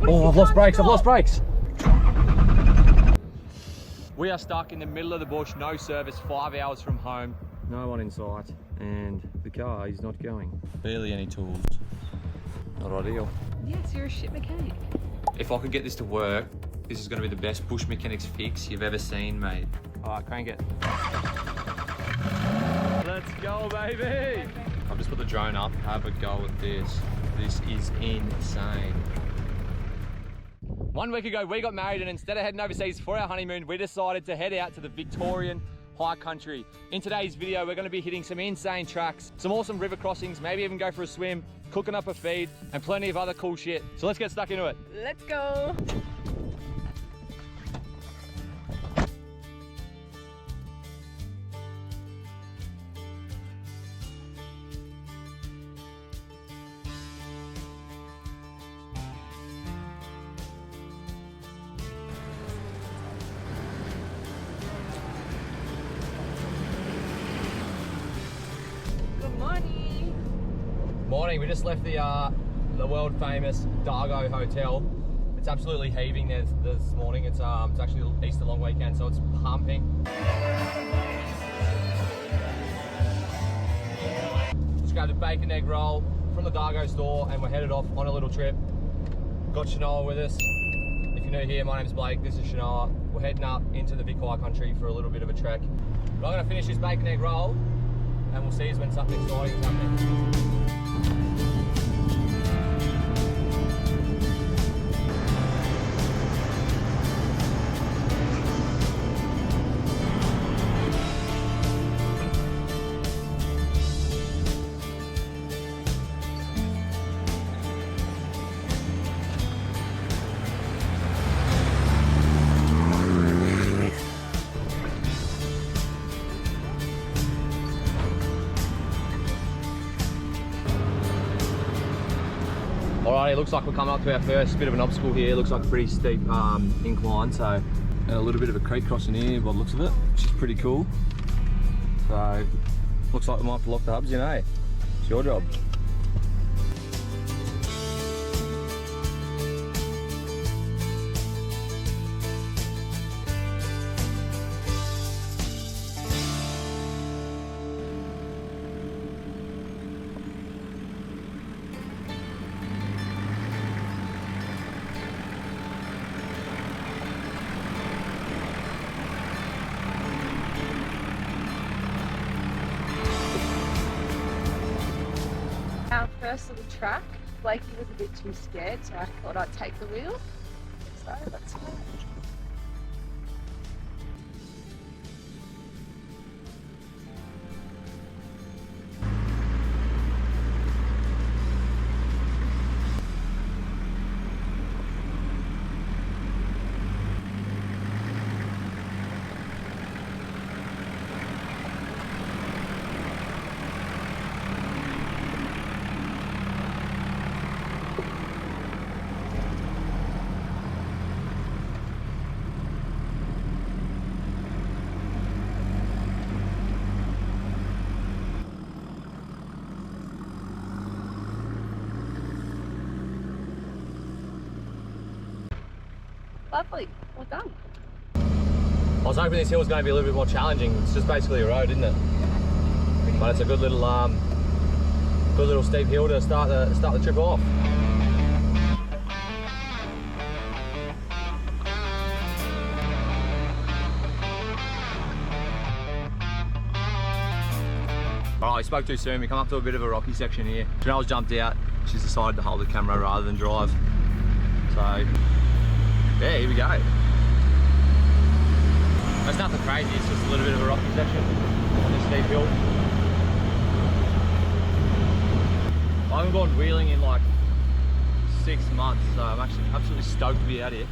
Oh, I've lost brakes. We are stuck in the middle of the bush, no service, 5 hours from home. No one in sight, and the car is not going. Barely any tools. Not ideal. Yes, you're a shit mechanic. If I could get this to work, this is going to be the best bush mechanics fix you've ever seen, mate. All right, crank it. Let's go, baby. I've just put the drone up. Have a go at this. This is insane. 1 week ago, we got married, and instead of heading overseas for our honeymoon, we decided to head out to the Victorian High Country. In today's video, we're going to be hitting some insane tracks, some awesome river crossings, maybe even go for a swim, cooking up a feed, and plenty of other cool shit. So let's get stuck into it. Let's go. Morning, we just left the world famous Dargo hotel. It's absolutely heaving this morning. It's actually Easter long weekend, so it's pumping. Just grabbed a bacon egg roll from the Dargo store, and we're headed off on a little trip. Got Shanoa with us. If you're new here, my name's Blake. This is Shanoa. We're heading up into the Vic High Country for a little bit of a trek. But I'm going to finish this bacon egg roll, and we'll see you when something exciting is happening. Alright, it looks like we're coming up to our first bit of an obstacle here. It looks like a pretty steep incline, so and a little bit of a creek crossing here by the looks of it, which is pretty cool. So looks like we might have to lock the hubs in, eh? It's your job. Our first little track, Blakey was a bit too scared, so I thought I'd take the wheel. So let's go. Lovely, well done. I was hoping this hill was going to be a little bit more challenging. It's just basically a road, isn't it? But it's a good little steep hill to start the trip off. Alright, we spoke too soon. We come up to a bit of a rocky section here. Janelle's jumped out. She's decided to hold the camera rather than drive. So yeah, here we go. It's nothing crazy, it's just a little bit of a rocky section on this steep hill. I haven't gone wheeling in like 6 months, so I'm actually absolutely stoked to be out here.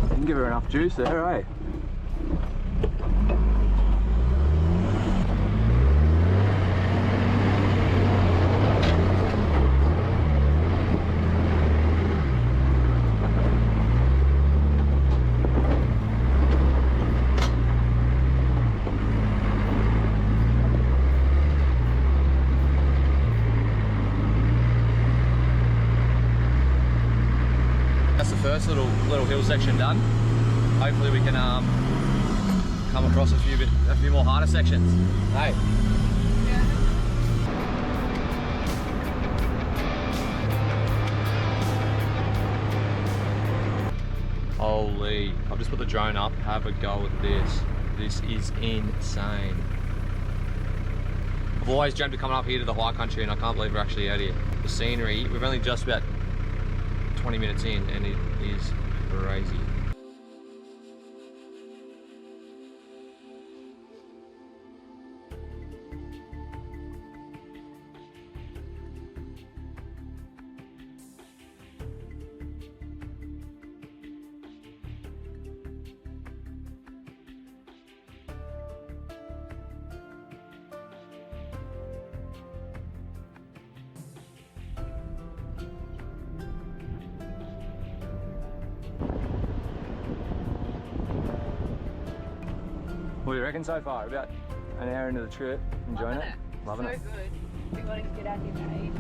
Didn't give her enough juice there, eh? first little hill section done. Hopefully we can come across a few more harder sections. Hey. Yeah. Holy, I've just put the drone up. Have a go at this. This is insane. I've always dreamt of coming up here to the high country, and I can't believe we're actually out here. The scenery, we've only just about 20 minutes in, and it is crazy. What do you reckon so far? About an hour into the trip, enjoying it? Loving it. So good. We wanted to get out here for ages.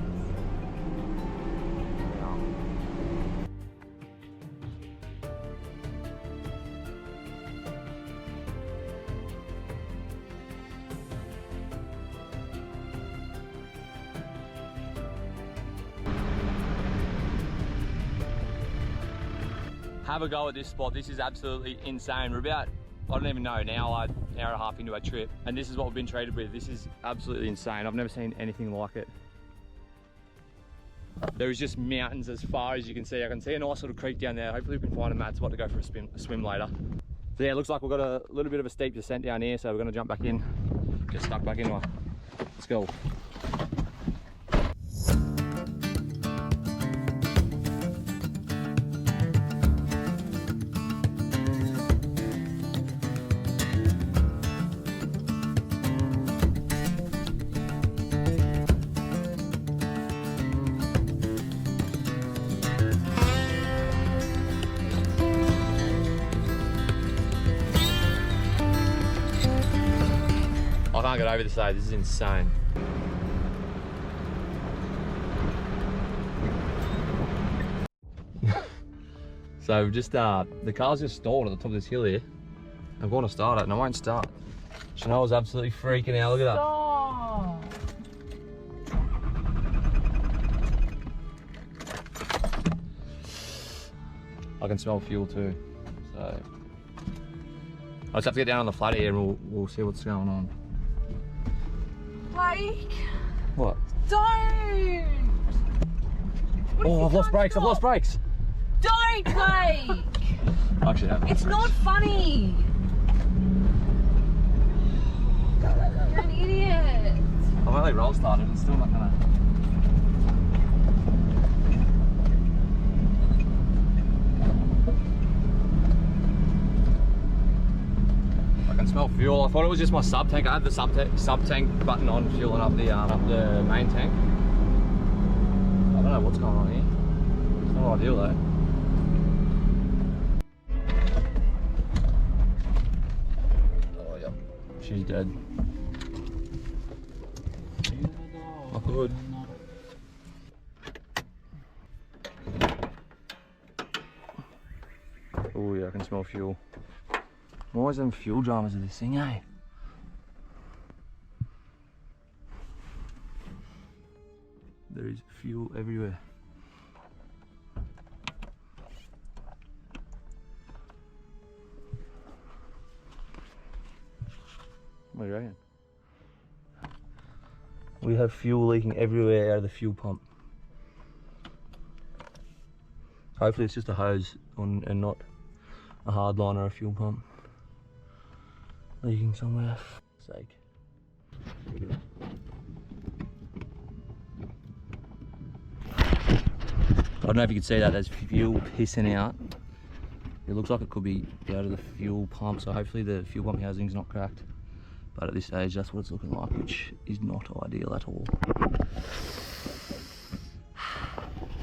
Have a go at this spot. This is absolutely insane. We're about, I don't even know, an hour and a half into our trip, and this is what we've been treated with. This is absolutely insane. I've never seen anything like it. There is just mountains as far as you can see. I can see a nice little creek down there. Hopefully we can find a mad spot to go for a swim later. So yeah, it looks like we've got a little bit of a steep descent down here, so we're gonna jump back in, get stuck back in. Let's go. I can't get over this though, this is insane. So we've just, the car's just stalled at the top of this hill here. I'm going to start it and I won't start. Chanel's absolutely freaking out, look at that. Stop. I can smell fuel too, so. I just have to get down on the flat here and we'll see what's going on. Blake. What? Don't. What Oh, I've lost brakes, I've lost brakes. Don't, Blake. Actually, I have. It's not funny. You're an idiot. I've only roll started, it's still not gonna. I can smell fuel. I thought it was just my sub tank. I had the sub tank button on, fueling up the main tank. I don't know what's going on here. It's not ideal though. Oh yep, she's dead. Not good. Oh yeah, I can smell fuel. I'm always having fuel dramas with this thing, eh? There is fuel everywhere. What do you reckon? We have fuel leaking everywhere out of the fuel pump. Hopefully it's just a hose and not a hard line or a fuel pump leaking somewhere. For sake. I don't know if you can see that, there's fuel pissing out. It looks like it could be out of the fuel pump, so hopefully the fuel pump housing's not cracked. But at this stage, that's what it's looking like, which is not ideal at all.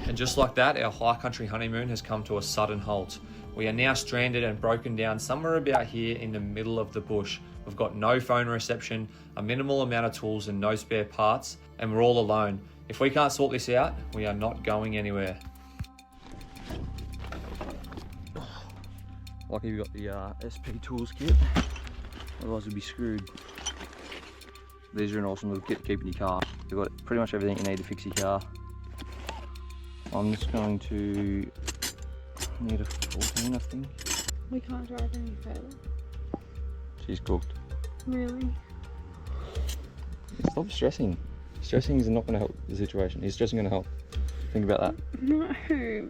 And just like that, our high country honeymoon has come to a sudden halt. We are now stranded and broken down somewhere about here in the middle of the bush. We've got no phone reception, a minimal amount of tools and no spare parts, and we're all alone. If we can't sort this out, we are not going anywhere. Lucky we got the SP tools kit, otherwise we'd be screwed. These are an awesome little kit to keep in your car. You've got pretty much everything you need to fix your car. I'm just going to need a 14, I think. We can't drive any further. She's cooked. Really? Stop stressing. Stressing is not going to help the situation. Is stressing going to help? Think about that. No,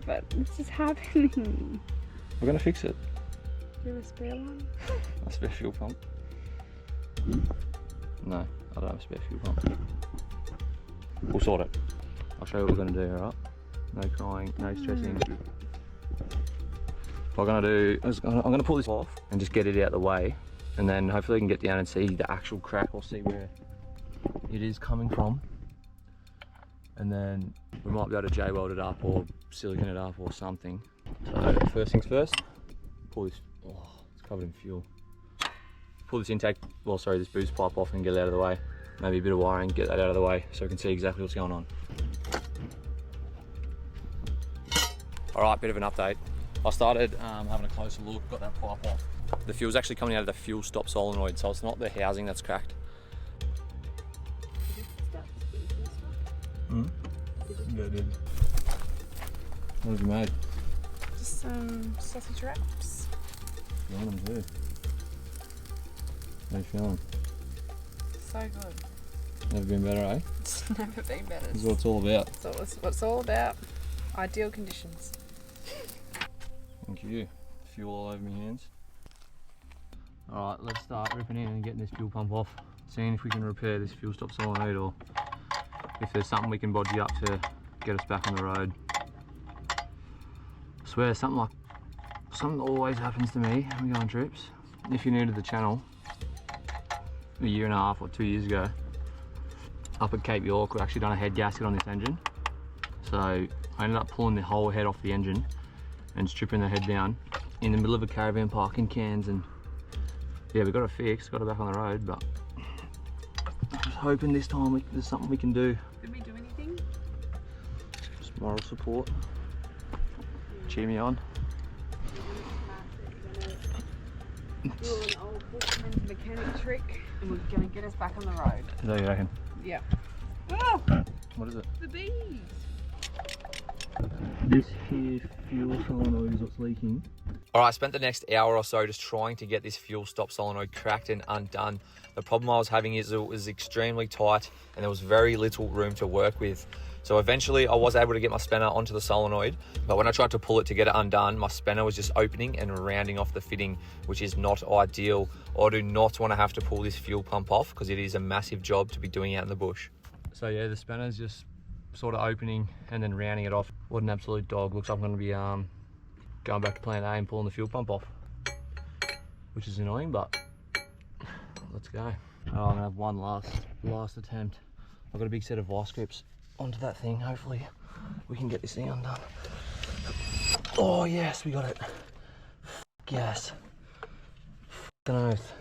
but this is happening. We're going to fix it. Do you have a spare one? A spare fuel pump? No, I don't have a spare fuel pump. We'll sort it. I'll show you what we're going to do, alright? No crying, no stressing. What I'm going to do is I'm going to pull this off and just get it out of the way, and then hopefully I can get down and see the actual crack or see where it is coming from, and then we might be able to J-weld it up or silicone it up or something. So first things first, pull this, oh, it's covered in fuel. Pull this intake, well sorry, this boost pipe off and get it out of the way. Maybe a bit of wiring, get that out of the way so we can see exactly what's going on. Alright, bit of an update. I started having a closer look, got that pipe off. The fuel's actually coming out of the fuel stop solenoid, so it's not the housing that's cracked. Yeah, I did. What have you made? Just some sausage wraps. You want them too. How are you feeling? So good. Never been better, eh? It's never been better. This is what it's all about. That's what it's all about. Ideal conditions. Thank you. Fuel all over my hands. Alright, let's start ripping in and getting this fuel pump off. Seeing if we can repair this fuel stop solenoid, or if there's something we can bodgy up to get us back on the road. I swear, something always happens to me when we go on trips. If you're new to the channel, a year and a half or 2 years ago, up at Cape York, we actually done a head gasket on this engine. So I ended up pulling the whole head off the engine and stripping the head down in the middle of a caravan park in Cairns, and yeah, we got it fixed, got it back on the road, but I'm just hoping this time there's something we can do. Did we do anything? Just moral support. Cheer me on. Do an old bushman's mechanic trick, and we're going to get us back on the road. Is that what you reckon? Yeah. Oh, What is it? the bees. This here fuel solenoid is what's leaking. Alright, I spent the next hour or so just trying to get this fuel stop solenoid cracked and undone. The problem I was having is it was extremely tight and there was very little room to work with. So eventually I was able to get my spanner onto the solenoid, but when I tried to pull it to get it undone, my spanner was just opening and rounding off the fitting, which is not ideal. I do not want to have to pull this fuel pump off because it is a massive job to be doing out in the bush. So yeah, the spanner's just sort of opening and then rounding it off. What an absolute dog. Looks like I'm going to be going back to plan A and pulling the fuel pump off, which is annoying, but let's go. Oh, I'm going to have one last attempt. I've got a big set of vice grips onto that thing. Hopefully we can get this thing undone. Oh yes, we got it. Yes. F***ing oath.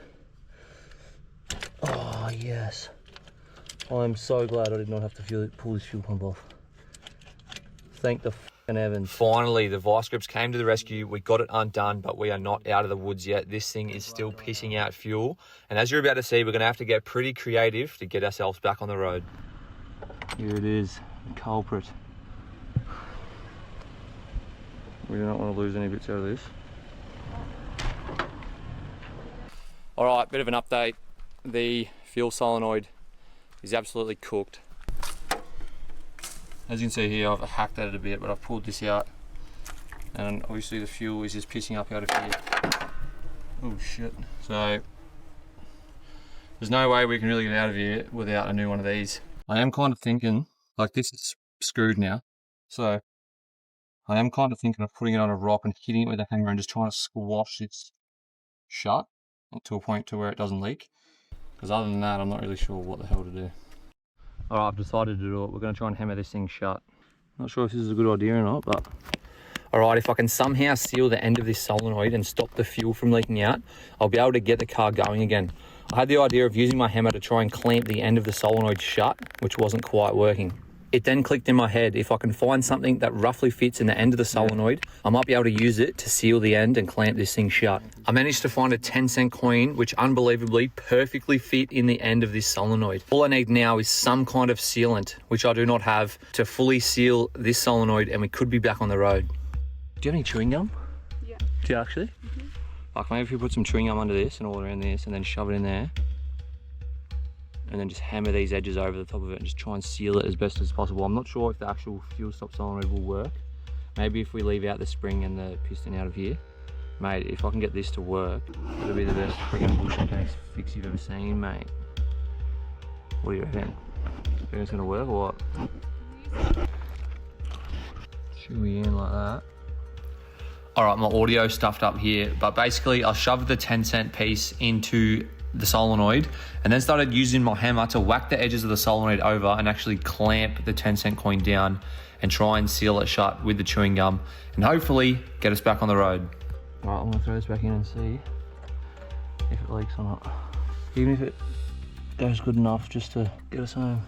Oh yes. I'm so glad I did not have to pull this fuel pump off. Thank the f***ing heavens. Finally, the vice grips came to the rescue. We got it undone, but we are not out of the woods yet. This thing is still pissing out fuel. And as you're about to see, we're going to have to get pretty creative to get ourselves back on the road. Here it is, the culprit. We do not want to lose any bits out of this. All right, bit of an update. The fuel solenoid is absolutely cooked. As you can see here, I've hacked at it a bit, but I've pulled this out, and obviously the fuel is just pissing up out of here. Oh shit. So there's no way we can really get out of here without a new one of these. I am kind of thinking, like, this is screwed now, so I am kind of thinking of putting it on a rock and hitting it with a hammer and just trying to squash it shut to a point to where it doesn't leak. Because other than that, I'm not really sure what the hell to do. Alright, I've decided to do it. We're going to try and hammer this thing shut. Not sure if this is a good idea or not, but... Alright, if I can somehow seal the end of this solenoid and stop the fuel from leaking out, I'll be able to get the car going again. I had the idea of using my hammer to try and clamp the end of the solenoid shut, which wasn't quite working. It then clicked in my head, if I can find something that roughly fits in the end of the solenoid, I might be able to use it to seal the end and clamp this thing shut. I managed to find a 10-cent coin, which unbelievably perfectly fit in the end of this solenoid. All I need now is some kind of sealant, which I do not have, to fully seal this solenoid, and we could be back on the road. Do you have any chewing gum? Yeah. Do you actually? Mm-hmm. Like maybe if we put some chewing gum under this and all around this and then shove it in there. And then just hammer these edges over the top of it and just try and seal it as best as possible. I'm not sure if the actual fuel stop solenoid will work. Maybe if we leave out the spring and the piston out of here. Mate, if I can get this to work, it'll be the best friggin' bush mechanics fix you've ever seen, mate. What do you reckon? Do you think it's gonna work or what? Should we in like that? All right, my audio stuffed up here, but basically I shoved the 10-cent piece into the solenoid and then started using my hammer to whack the edges of the solenoid over and actually clamp the 10-cent coin down and try and seal it shut with the chewing gum and hopefully get us back on the road. All right, I'm gonna throw this back in and see if it leaks or not. Even if it goes good enough just to get us home.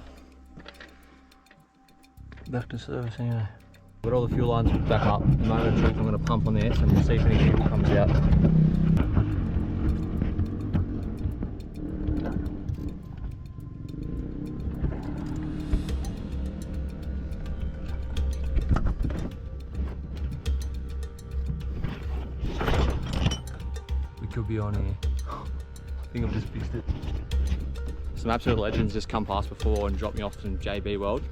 Back to service anyway. Got all the fuel lines back up. The moment of truth, I'm gonna pump on this and we'll see if any fuel comes out. Could be on here. I think I've just fixed it. Some absolute legends just come past before and dropped me off some JB Weld.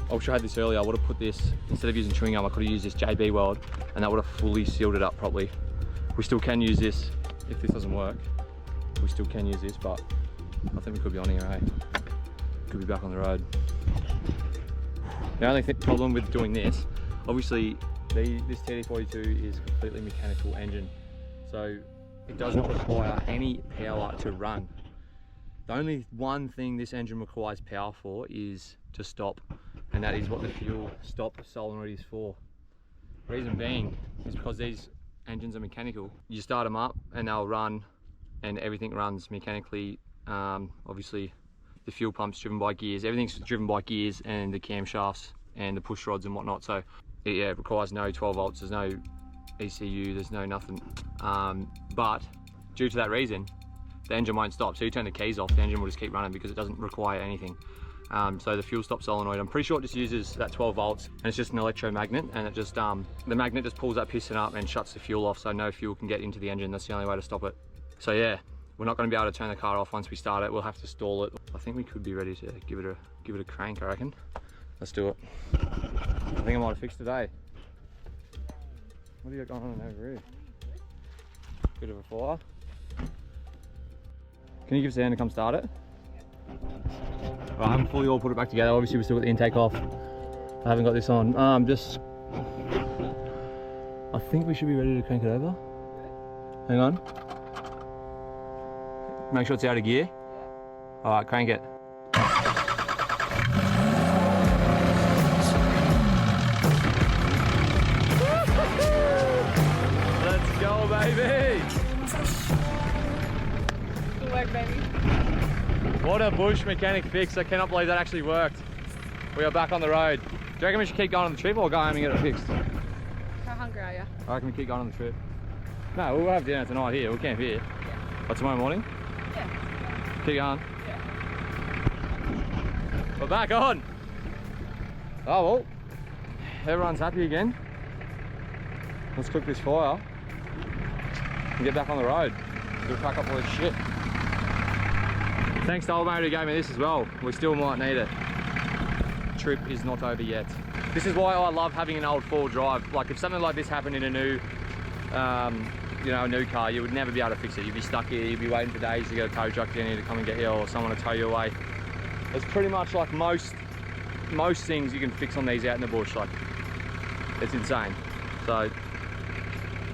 I wish I had this earlier. I would have put this, instead of using chewing gum, I could have used this JB Weld and that would have fully sealed it up properly. We still can use this if this doesn't work. We still can use this, but I think we could be on here, eh? Could be back on the road. The only problem with doing this, obviously this TD42 is a completely mechanical engine. So it does not require any power to run. The only one thing this engine requires power for is to stop, and that is what the fuel stop solenoid is for. Reason being is because these engines are mechanical. You start them up and they'll run and everything runs mechanically. Obviously the fuel pump's driven by gears, everything's driven by gears and the camshafts and the push rods and whatnot. So it requires no 12 volts, there's no ECU, there's no nothing. But due to that reason, the engine won't stop. So you turn the keys off, the engine will just keep running because it doesn't require anything. So the fuel stop solenoid, I'm pretty sure it just uses that 12 volts and it's just an electromagnet, and it just, the magnet just pulls that piston up and shuts the fuel off so no fuel can get into the engine. That's the only way to stop it. So yeah, we're not going to be able to turn the car off once we start it. We'll have to stall it. I think we could be ready to give it a crank, I reckon. Let's do it. I think I might have fixed today. What do you got going on over here? Bit of a fire. Can you give us a hand to come start it? Well, I haven't fully all put it back together. Obviously we still got the intake off. I haven't got this on. I think we should be ready to crank it over. Hang on. Make sure it's out of gear. All right, crank it. Let's go, baby. Good work, baby. What a bush mechanic fix. I cannot believe that actually worked. We are back on the road. Do you reckon we should keep going on the trip or go home and get it fixed? How hungry are you? I reckon we keep going on the trip. No, we'll have dinner tonight here. We'll camp here. Yeah. But tomorrow morning? Yeah. Keep going. Yeah. We're back on. Oh well, everyone's happy again. Let's cook this fire and get back on the road. We'll pack up all this shit. Thanks to old mate who gave me this as well. We still might need it. Trip is not over yet. This is why I love having an old four-wheel drive. Like if something like this happened in a new, a new car, you would never be able to fix it. You'd be stuck here, you'd be waiting for days to get a tow truck down here to come and get you, or someone to tow you away. It's pretty much like most things you can fix on these out in the bush. Like, it's insane. So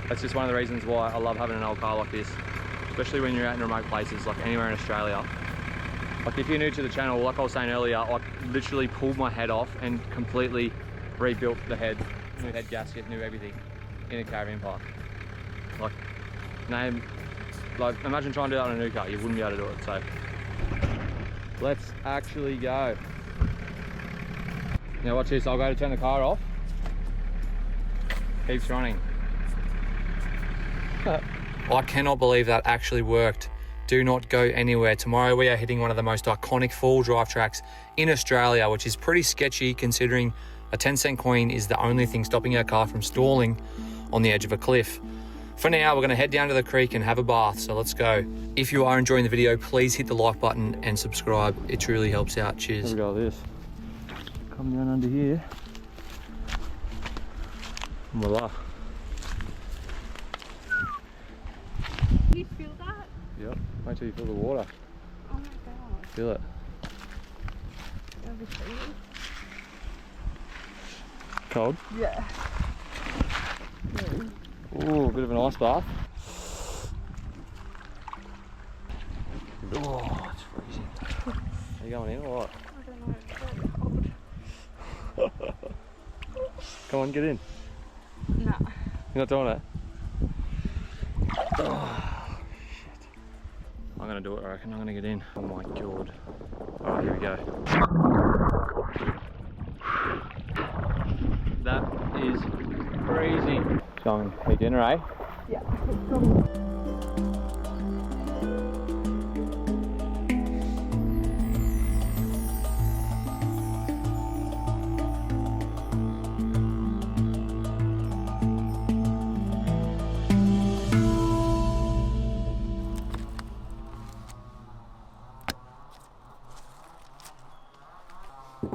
that's just one of the reasons why I love having an old car like this, especially when you're out in remote places, like anywhere in Australia. Like if you're new to the channel, like I was saying earlier, I literally pulled my head off and completely rebuilt the head, new head gasket, new everything in a caravan park. Like imagine trying to do that on a new car, you wouldn't be able to do it. So let's actually go. Now watch this, I'll go to turn the car off. Keeps running. I cannot believe that actually worked. Do not go anywhere. Tomorrow we are hitting one of the most iconic four-wheel drive tracks in Australia, which is pretty sketchy considering a 10-cent coin is the only thing stopping our car from stalling on the edge of a cliff. For now, we're gonna head down to the creek and have a bath, so let's go. If you are enjoying the video, please hit the like button and subscribe. It truly helps out. Cheers. Here we go with this. Come down under here. Voila. Do you feel that? Yep, wait till you feel the water. Oh my god. Feel it. Cold? Yeah. Ooh, a bit of an ice bath. Oh, it's freezing. Are you going in or what? I don't know, it's so cold. Come on, get in. Nah. You're not doing it? Oh, shit. I'm gonna do it, I reckon. I'm gonna get in. Oh my god. Alright, here we go. That is crazy. Going to eat dinner, eh? Yeah.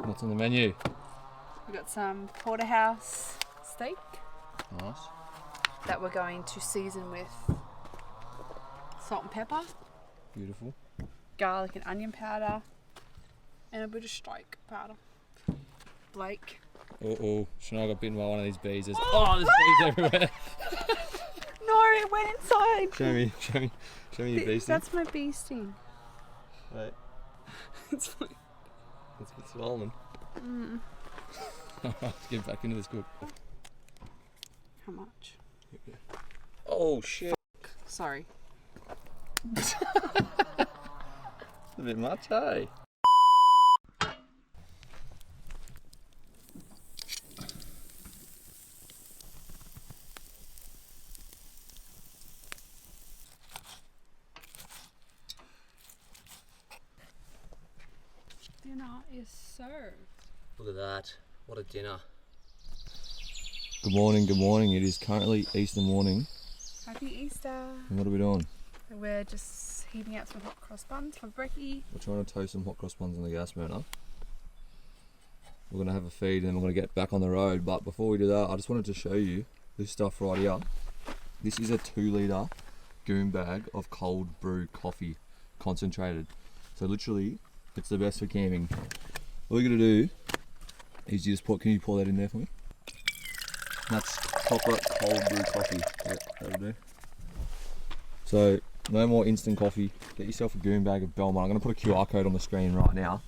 What's on the menu? We've got some porterhouse steak Nice. that we're going to season with salt and pepper, Beautiful. garlic and onion powder, and a bit of steak powder. Blake. Uh-oh, Shania got bitten by one of these bees. There's there's bees everywhere. No, it went inside. Show me your bee sting. That's my bee sting. Right. It's fine. It's a bit swollen. Let's get back into this cook. How much? Oh shit. Sorry. It's a bit much, hey? Dinner is served. Look at that. What a dinner. Good morning, good morning. It is currently Easter morning. Happy Easter. And what are we doing? We're just heating up some hot cross buns for brekkie. We're trying to toast some hot cross buns on the gas burner. We're going to have a feed and we're going to get back on the road. But before we do that, I just wanted to show you this stuff right here. This is a 2-litre goon bag of cold brew coffee concentrated. So literally, it's the best for camping. All you got to do is you just can you pour that in there for me? That's proper cold brew coffee. Yeah, that'll do. So no more instant coffee. Get yourself a goon bag of Belmont. I'm going to put a QR code on the screen right now.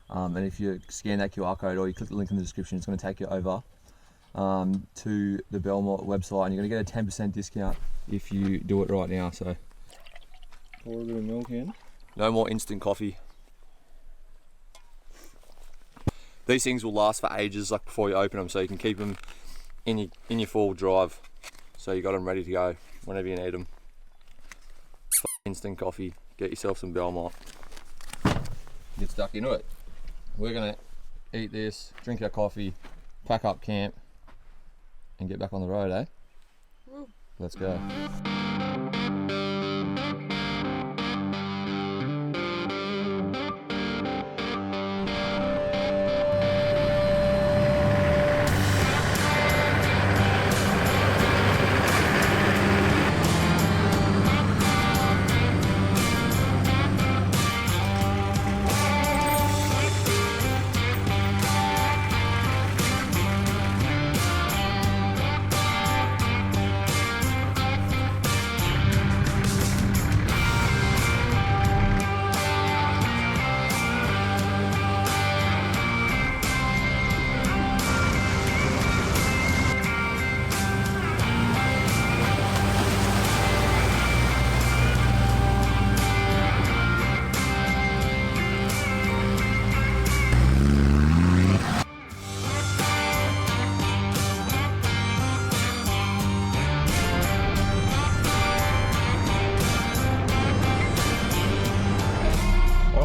And if you scan that QR code or you click the link in the description, it's going to take you over to the Belmont website and you're going to get a 10% discount if you do it right now. So pour a bit of milk in. No more instant coffee. These things will last for ages, like before you open them, so you can keep them in your 4-wheel drive. So you got them ready to go whenever you need them. Instant coffee. Get yourself some Belmont. Get stuck into it. We're gonna eat this, drink our coffee, pack up camp, and get back on the road, eh? Woo. Let's go.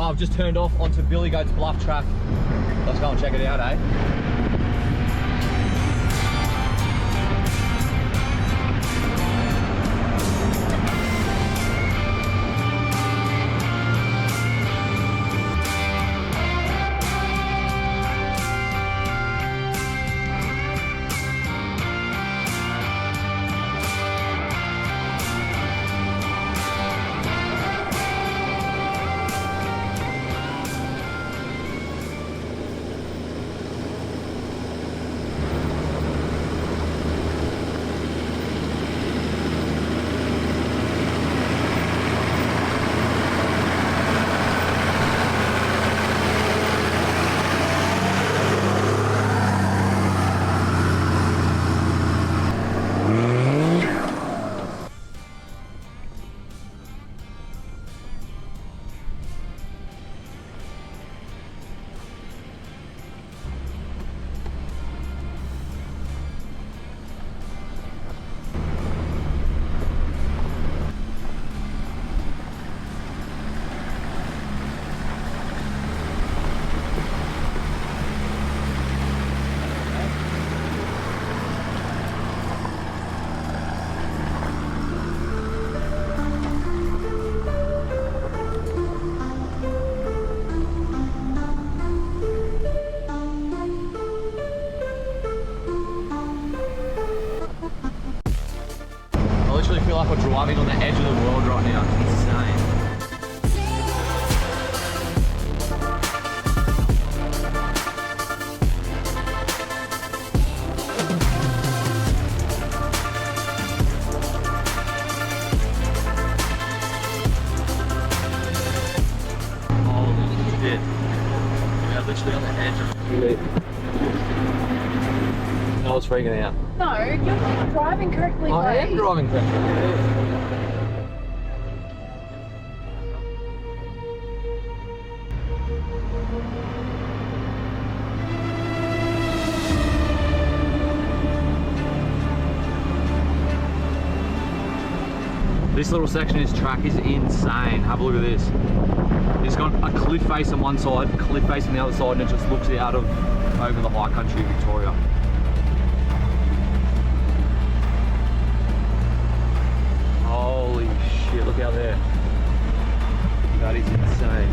I've just turned off onto Billy Goat's Bluff track. Let's go and check it out, eh? I literally feel like we're driving on the edge of the world right now. It's insane. Holy shit. We are literally on the edge of I was freaking out. No, you're not driving correctly. I am driving correctly. This little section of this track is insane. Have a look at this. It's got a cliff face on one side, a cliff face on the other side, and it just looks out of over the high country of Victoria. Holy shit, look out there. That is insane.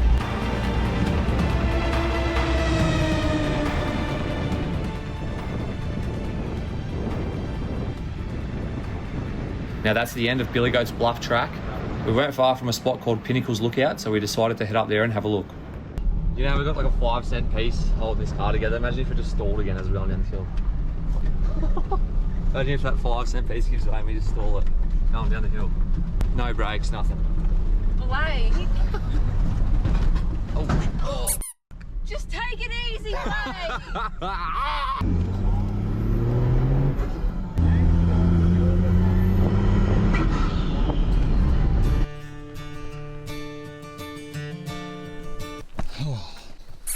Now that's the end of Billy Goat's Bluff track. We weren't far from a spot called Pinnacle's Lookout, so we decided to head up there and have a look. You know, we've got like a 5-cent piece holding this car together. Imagine if it just stalled again as we're going down this hill. Imagine if that 5-cent piece gives way and we just stall it. Going down the hill. No brakes, nothing. Blake. Oh. Just take it easy, Blake.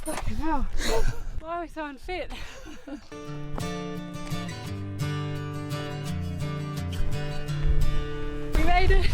Fucking hell. Why are we so unfit? We made it.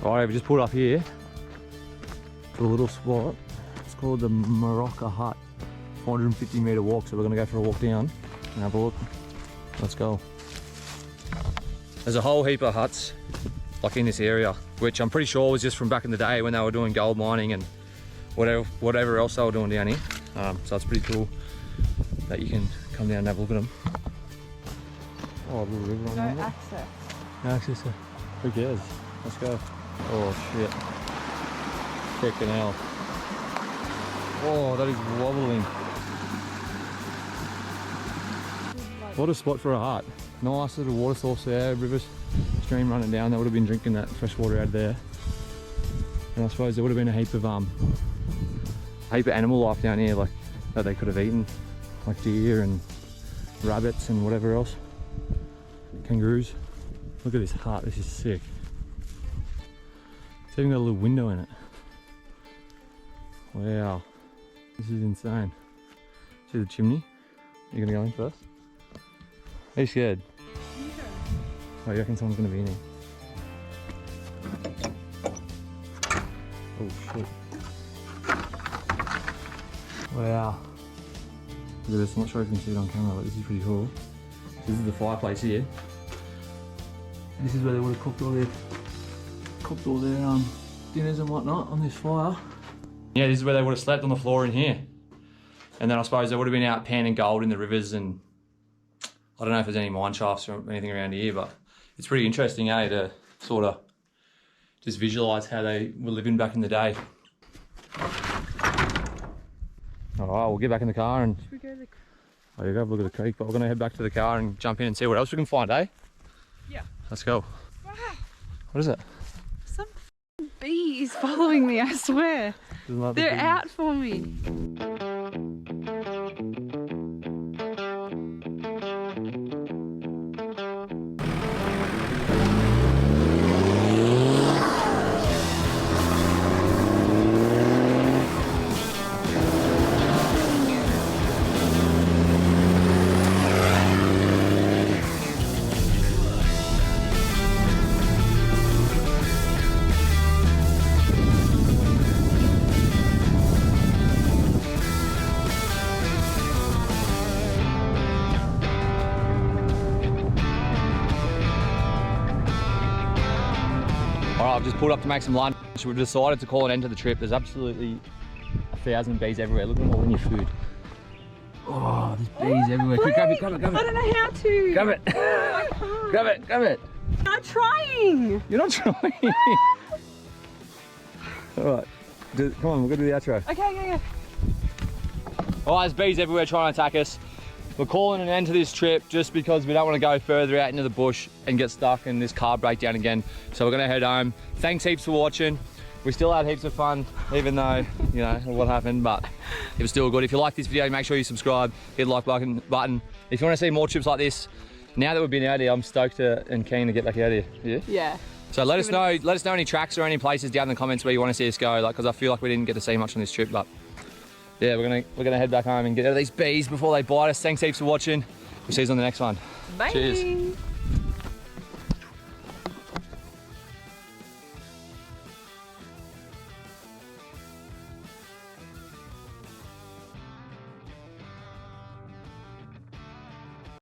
Alright, we just pulled up here to a little spot. It's called the Moroka Hut. 450 metre walk, so we're going to go for a walk down and have a look. Let's go. There's a whole heap of huts like in this area, which I'm pretty sure was just from back in the day when they were doing gold mining and whatever else they were doing down here. So it's pretty cool that you can come down and have a look at them. Oh, a little river on there. No access. No access. Who cares? Let's go. Oh shit. Freaking hell. Oh, that is wobbling. What a spot for a hut. Nice little water source there, river stream running down. They would have been drinking that fresh water out there. And I suppose there would have been a heap of animal life down here, like that they could have eaten, like deer and rabbits and whatever else. Kangaroos. Look at this hut, this is sick. It's even got a little window in it. Wow, this is insane. See the chimney? You gonna go in first? Are you scared? Yeah. Oh, you reckon someone's gonna be in here? Oh shit. Wow. Look at this, I'm not sure if you can see it on camera, but this is pretty cool. This is the fireplace here. This is where they would have cooked all their dinners and whatnot on this fire. Yeah, this is where they would have slept, on the floor in here. And then I suppose they would have been out panning gold in the rivers, and I don't know if there's any mine shafts or anything around here, but it's pretty interesting, to sort of just visualise how they were living back in the day. Alright, we'll get back in the car and... Should we go to the... Oh, you go have a look at the creek, but we're going to head back to the car and jump in and see what else we can find, eh? Yeah. Let's go. Wow. What is it? Some bees following me, I swear. They're out for me. Alright, I've just pulled up to make some lunch. We've decided to call an end to the trip. There's absolutely 1,000 bees everywhere. Look at them all in your food. Oh, there's bees everywhere. Quick, grab it, grab it, grab I it. don't know how to. Grab it. I can't. Grab it, grab it. I'm trying. You're not trying. Alright, come on, we'll go do the outro. Okay. Alright, there's bees everywhere trying to attack us. We're calling an end to this trip just because we don't want to go further out into the bush and get stuck in this car breakdown again. So we're going to head home. Thanks heaps for watching. We still had heaps of fun, even though, you know, what happened, but it was still good. If you like this video, make sure you subscribe, hit the like button. If you want to see more trips like this, now that we've been out here, I'm stoked and keen to get back out here. Yeah. So let us know any tracks or any places down in the comments where you want to see us go, like, because I feel like we didn't get to see much on this trip, but yeah, we're gonna head back home and get out of these bees before they bite us. Thanks heaps for watching. We'll see you on the next one. Bye. Cheers.